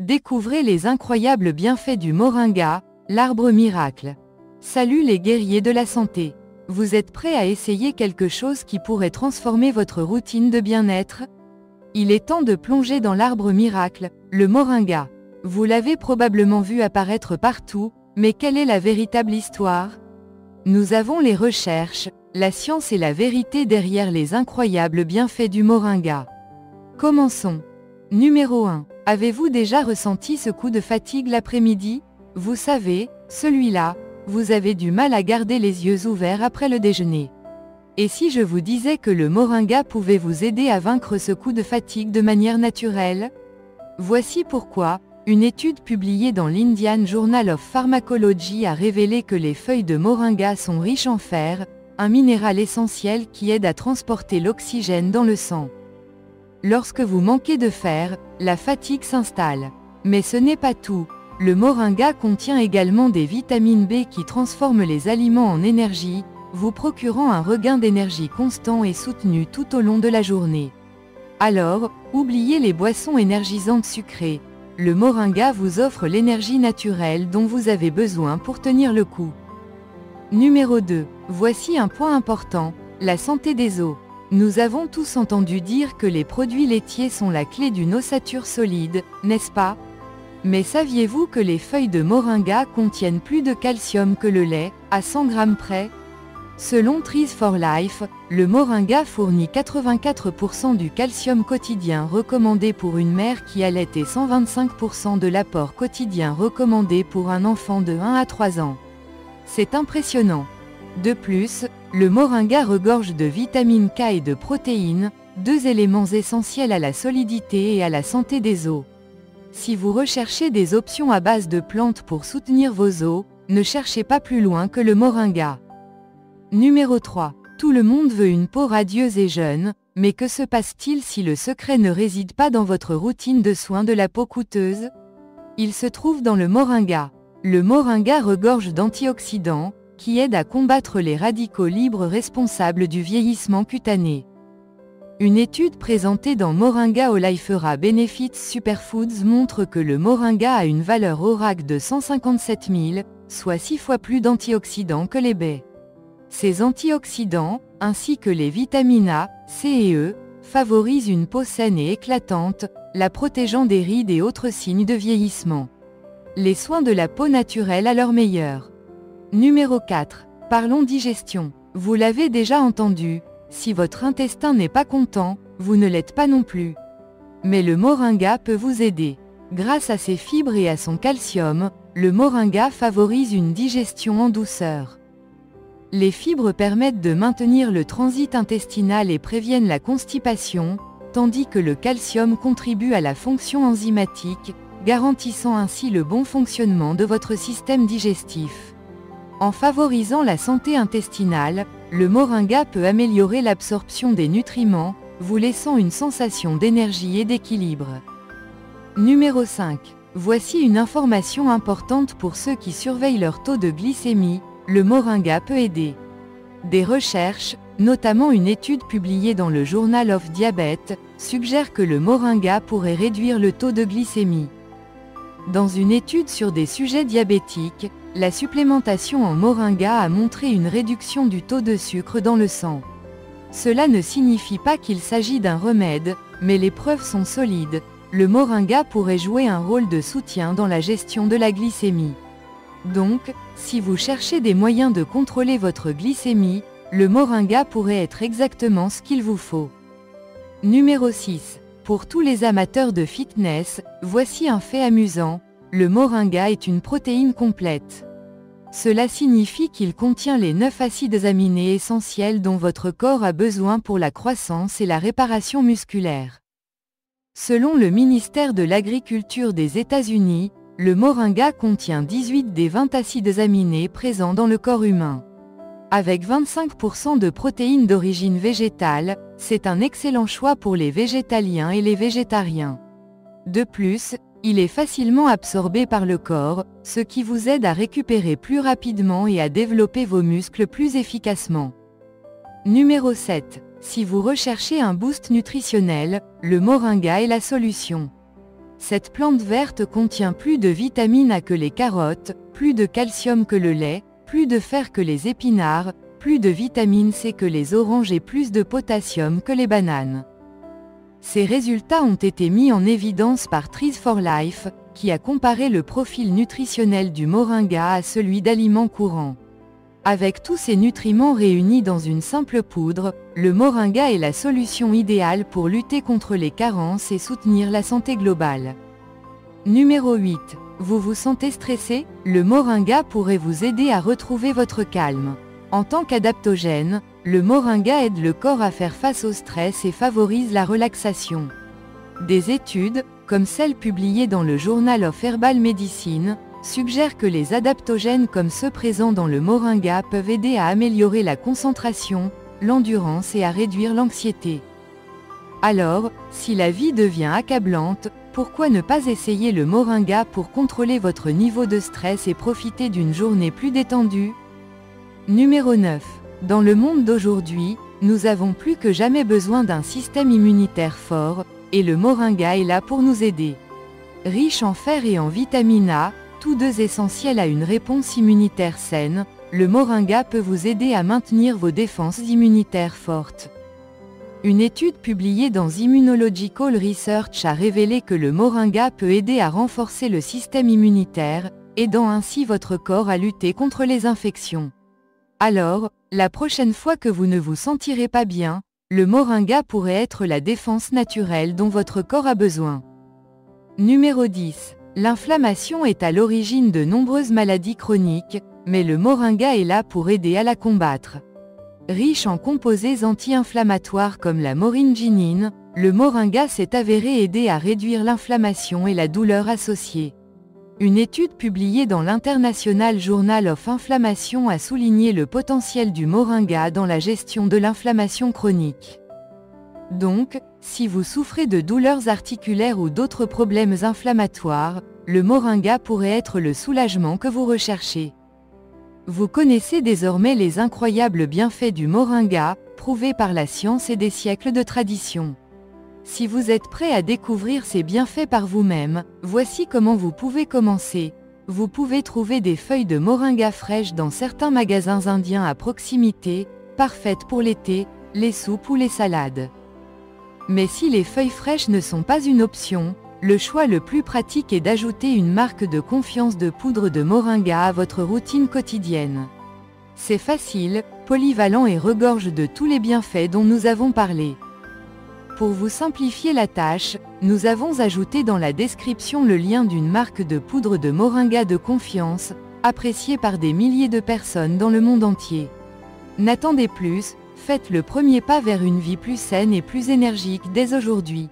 Découvrez les incroyables bienfaits du moringa, l'arbre miracle. Salut les guerriers de la santé. Vous êtes prêts à essayer quelque chose qui pourrait transformer votre routine de bien-être? Il est temps de plonger dans l'arbre miracle, le moringa. Vous l'avez probablement vu apparaître partout, mais quelle est la véritable histoire? Nous avons les recherches, la science et la vérité derrière les incroyables bienfaits du moringa. Commençons. Numéro 1. Avez-vous déjà ressenti ce coup de fatigue l'après-midi? Vous savez, celui-là, vous avez du mal à garder les yeux ouverts après le déjeuner. Et si je vous disais que le moringa pouvait vous aider à vaincre ce coup de fatigue de manière naturelle? Voici pourquoi. Une étude publiée dans l'Indian Journal of Pharmacology a révélé que les feuilles de moringa sont riches en fer, un minéral essentiel qui aide à transporter l'oxygène dans le sang. Lorsque vous manquez de fer, la fatigue s'installe. Mais ce n'est pas tout. Le moringa contient également des vitamines B qui transforment les aliments en énergie, vous procurant un regain d'énergie constant et soutenu tout au long de la journée. Alors, oubliez les boissons énergisantes sucrées. Le moringa vous offre l'énergie naturelle dont vous avez besoin pour tenir le coup. Numéro 2. Voici un point important, la santé des os. Nous avons tous entendu dire que les produits laitiers sont la clé d'une ossature solide, n'est-ce pas? Mais saviez-vous que les feuilles de moringa contiennent plus de calcium que le lait, à 100 grammes près? Selon Trees for Life, le moringa fournit 84% du calcium quotidien recommandé pour une mère qui allait et 125% de l'apport quotidien recommandé pour un enfant de 1 à 3 ans. C'est impressionnant. De plus, le moringa regorge de vitamine K et de protéines, deux éléments essentiels à la solidité et à la santé des os. Si vous recherchez des options à base de plantes pour soutenir vos os, ne cherchez pas plus loin que le moringa. Numéro 3. Tout le monde veut une peau radieuse et jeune, mais que se passe-t-il si le secret ne réside pas dans votre routine de soins de la peau coûteuse? Il se trouve dans le moringa. Le moringa regorge d'antioxydants, qui aident à combattre les radicaux libres responsables du vieillissement cutané. Une étude présentée dans Moringa Oleifera Benefits Superfoods montre que le moringa a une valeur ORAC de 157 000, soit 6 fois plus d'antioxydants que les baies. Ces antioxydants, ainsi que les vitamines A, C et E, favorisent une peau saine et éclatante, la protégeant des rides et autres signes de vieillissement. Les soins de la peau naturelle à leur meilleur. Numéro 4. Parlons digestion. Vous l'avez déjà entendu, si votre intestin n'est pas content, vous ne l'êtes pas non plus. Mais le moringa peut vous aider. Grâce à ses fibres et à son calcium, le moringa favorise une digestion en douceur. Les fibres permettent de maintenir le transit intestinal et préviennent la constipation, tandis que le calcium contribue à la fonction enzymatique, garantissant ainsi le bon fonctionnement de votre système digestif. En favorisant la santé intestinale, le moringa peut améliorer l'absorption des nutriments, vous laissant une sensation d'énergie et d'équilibre. Numéro 5. Voici une information importante pour ceux qui surveillent leur taux de glycémie, le moringa peut aider. Des recherches, notamment une étude publiée dans le Journal of Diabetes, suggèrent que le moringa pourrait réduire le taux de glycémie. Dans une étude sur des sujets diabétiques, la supplémentation en moringa a montré une réduction du taux de sucre dans le sang. Cela ne signifie pas qu'il s'agit d'un remède, mais les preuves sont solides. Le moringa pourrait jouer un rôle de soutien dans la gestion de la glycémie. Donc, si vous cherchez des moyens de contrôler votre glycémie, le moringa pourrait être exactement ce qu'il vous faut. Numéro 6. Pour tous les amateurs de fitness, voici un fait amusant, le moringa est une protéine complète. Cela signifie qu'il contient les 9 acides aminés essentiels dont votre corps a besoin pour la croissance et la réparation musculaire. Selon le ministère de l'Agriculture des États-Unis, le moringa contient 18 des 20 acides aminés présents dans le corps humain. Avec 25% de protéines d'origine végétale, c'est un excellent choix pour les végétaliens et les végétariens. De plus, il est facilement absorbé par le corps, ce qui vous aide à récupérer plus rapidement et à développer vos muscles plus efficacement. Numéro 7. Si vous recherchez un boost nutritionnel, le moringa est la solution. Cette plante verte contient plus de vitamine A que les carottes, plus de calcium que le lait, plus de fer que les épinards, plus de vitamine C que les oranges et plus de potassium que les bananes. Ces résultats ont été mis en évidence par Trees for Life, qui a comparé le profil nutritionnel du moringa à celui d'aliments courants. Avec tous ces nutriments réunis dans une simple poudre, le moringa est la solution idéale pour lutter contre les carences et soutenir la santé globale. Numéro 8. Vous vous sentez stressé? Le moringa pourrait vous aider à retrouver votre calme. En tant qu'adaptogène, le moringa aide le corps à faire face au stress et favorise la relaxation. Des études, comme celle publiée dans le Journal of Herbal Medicine, suggèrent que les adaptogènes comme ceux présents dans le moringa peuvent aider à améliorer la concentration, l'endurance et à réduire l'anxiété. Alors, si la vie devient accablante, pourquoi ne pas essayer le moringa pour contrôler votre niveau de stress et profiter d'une journée plus détendue? Numéro 9. Dans le monde d'aujourd'hui, nous avons plus que jamais besoin d'un système immunitaire fort, et le moringa est là pour nous aider. Riche en fer et en vitamine A, tous deux essentiels à une réponse immunitaire saine, le moringa peut vous aider à maintenir vos défenses immunitaires fortes. Une étude publiée dans Immunological Research a révélé que le moringa peut aider à renforcer le système immunitaire, aidant ainsi votre corps à lutter contre les infections. Alors, la prochaine fois que vous ne vous sentirez pas bien, le moringa pourrait être la défense naturelle dont votre corps a besoin. Numéro 10. L'inflammation est à l'origine de nombreuses maladies chroniques, mais le moringa est là pour aider à la combattre. Riche en composés anti-inflammatoires comme la moringinine, le moringa s'est avéré aider à réduire l'inflammation et la douleur associée. Une étude publiée dans l'International Journal of Inflammation a souligné le potentiel du moringa dans la gestion de l'inflammation chronique. Donc, si vous souffrez de douleurs articulaires ou d'autres problèmes inflammatoires, le moringa pourrait être le soulagement que vous recherchez. Vous connaissez désormais les incroyables bienfaits du moringa, prouvés par la science et des siècles de tradition. Si vous êtes prêt à découvrir ces bienfaits par vous-même, voici comment vous pouvez commencer. Vous pouvez trouver des feuilles de moringa fraîches dans certains magasins indiens à proximité, parfaites pour l'été, les soupes ou les salades. Mais si les feuilles fraîches ne sont pas une option, le choix le plus pratique est d'ajouter une marque de confiance de poudre de moringa à votre routine quotidienne. C'est facile, polyvalent et regorge de tous les bienfaits dont nous avons parlé. Pour vous simplifier la tâche, nous avons ajouté dans la description le lien d'une marque de poudre de moringa de confiance, appréciée par des milliers de personnes dans le monde entier. N'attendez plus, faites le premier pas vers une vie plus saine et plus énergique dès aujourd'hui.